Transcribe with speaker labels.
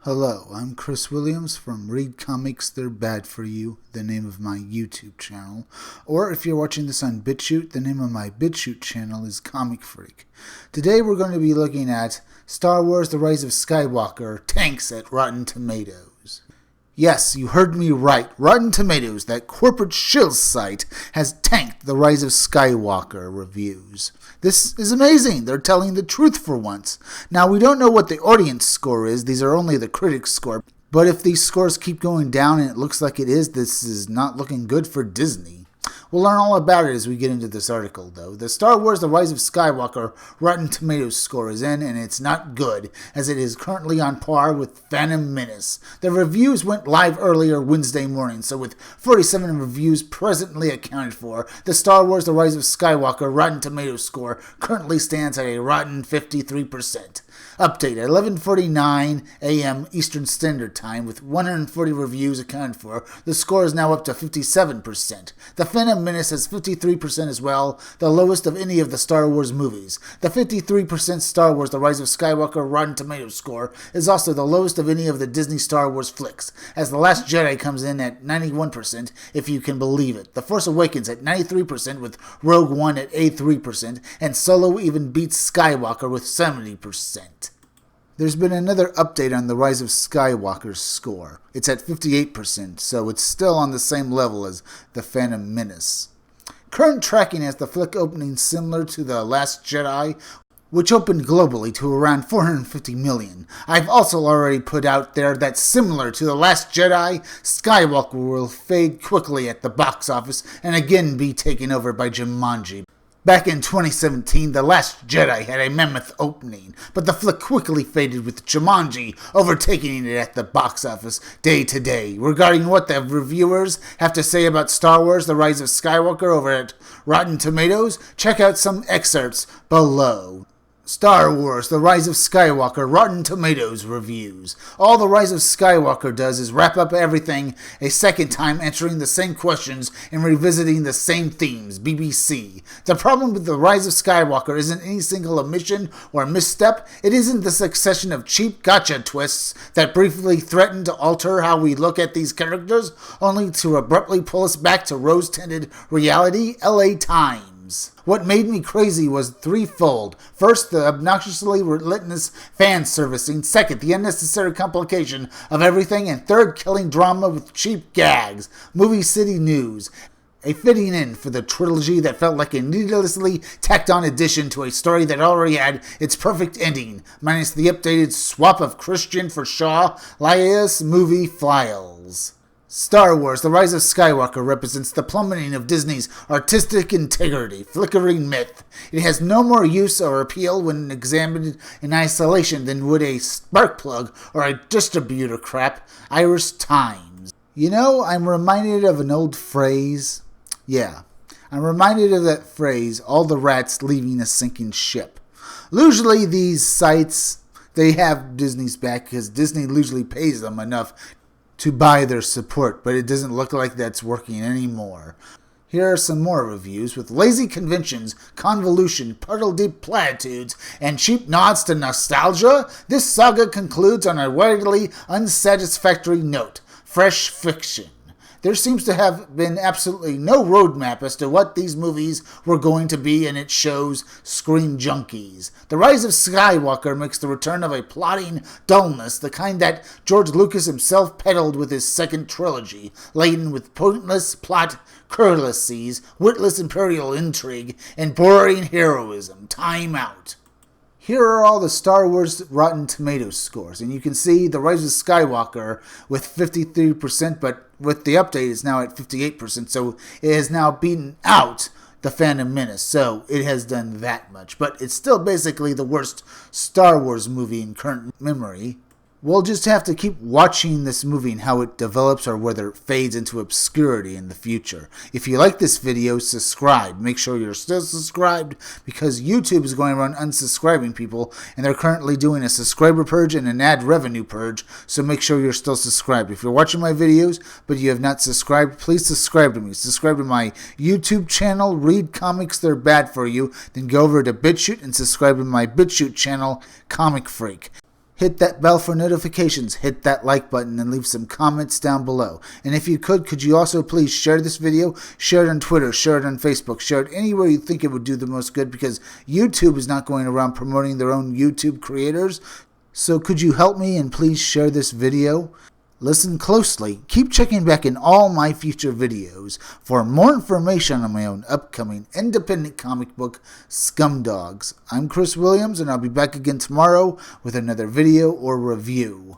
Speaker 1: Hello, I'm Chris Williams from Read Comics They're Bad For You, the name of my YouTube channel. Or if you're watching this on BitChute, the name of my BitChute channel is Comic Freak. Today we're going to be looking at Star Wars The Rise of Skywalker tanks at Rotten Tomatoes. Yes, you heard me right. Rotten Tomatoes, that corporate shill site, has tanked The Rise of Skywalker reviews. This is amazing. They're telling the truth for once. Now, we don't know what the audience score is. These are only the critics' score. But if these scores keep going down, and it looks like it is, this is not looking good for Disney. We'll learn all about it as we get into this article, though. The Star Wars The Rise of Skywalker Rotten Tomatoes score is in, and it's not good, as it is currently on par with Phantom Menace. The reviews went live earlier Wednesday morning, so with 47 reviews presently accounted for, the Star Wars The Rise of Skywalker Rotten Tomatoes score currently stands at a rotten 53%. Update at 11:49 a.m. Eastern Standard Time, with 140 reviews accounted for. The score is now up to 57%. The Phantom Menace has 53% as well, the lowest of any of the Star Wars movies. The 53% Star Wars The Rise of Skywalker Rotten Tomatoes score is also the lowest of any of the Disney Star Wars flicks, as The Last Jedi comes in at 91%, if you can believe it. The Force Awakens at 93%, with Rogue One at 83%, and Solo even beats Skywalker with 70%. There's been another update on The Rise of Skywalker's score. It's at 58%, so it's still on the same level as The Phantom Menace. Current tracking has the flick opening similar to The Last Jedi, which opened globally to around 450 million. I've also already put out there that similar to The Last Jedi, Skywalker will fade quickly at the box office and again be taken over by Jumanji. Back in 2017, The Last Jedi had a mammoth opening, but the flick quickly faded with Jumanji overtaking it at the box office day to day. Regarding what the reviewers have to say about Star Wars The Rise of Skywalker over at Rotten Tomatoes, check out some excerpts below. Star Wars The Rise of Skywalker Rotten Tomatoes reviews. All The Rise of Skywalker does is wrap up everything a second time, answering the same questions and revisiting the same themes. BBC. The problem with The Rise of Skywalker isn't any single omission or misstep. It isn't the succession of cheap gotcha twists that briefly threaten to alter how we look at these characters, only to abruptly pull us back to rose-tinted reality. LA Times. What made me crazy was threefold. First, the obnoxiously relentless fan servicing. Second, the unnecessary complication of everything. And third, killing drama with cheap gags. Movie City News. A fitting end for the trilogy that felt like a needlessly tacked-on addition to a story that already had its perfect ending, minus the updated swap of Christian for Shaw, Laius movie files. Star Wars The Rise of Skywalker represents the plummeting of Disney's artistic integrity, flickering myth. It has no more use or appeal when examined in isolation than would a spark plug or a distributor crap. Irish Times. You know, I'm reminded of an old phrase. I'm reminded of that phrase, all the rats leaving a sinking ship. Usually these sites, they have Disney's back because Disney usually pays them enough to buy their support, but it doesn't look like that's working anymore. Here are some more reviews. With lazy conventions, convolution, puddle-deep platitudes, and cheap nods to nostalgia, this saga concludes on a widely unsatisfactory note. Fresh fiction. There seems to have been absolutely no roadmap as to what these movies were going to be, and it shows. Screen junkies. The Rise of Skywalker makes the return of a plotting dullness, the kind that George Lucas himself peddled with his second trilogy, laden with pointless plot curlissies, witless imperial intrigue, and boring heroism. Time out. Here are all the Star Wars Rotten Tomatoes scores, and you can see The Rise of Skywalker with 53%, but with the update it's now at 58%, so it has now beaten out The Phantom Menace, so it has done that much. But it's still basically the worst Star Wars movie in current memory. We'll just have to keep watching this movie and how it develops or whether it fades into obscurity in the future. If you like this video, subscribe. Make sure you're still subscribed because YouTube is going around unsubscribing people and they're currently doing a subscriber purge and an ad revenue purge, so make sure you're still subscribed. If you're watching my videos but you have not subscribed, please subscribe to me. Subscribe to my YouTube channel, Read Comics They're Bad For You, then go over to BitChute and subscribe to my BitChute channel, Comic Freak. hit that bell for notifications, hit that like button, and leave some comments down below. And if you could you also please share this video, share it on Twitter, share it on Facebook, share it anywhere you think it would do the most good, because YouTube is not going around promoting their own YouTube creators. So could you help me and please share this video? Listen closely. Keep checking back in all my future videos for more information on my own upcoming independent comic book, Scumdogs. I'm Chris Williams, and I'll be back again tomorrow with another video or review.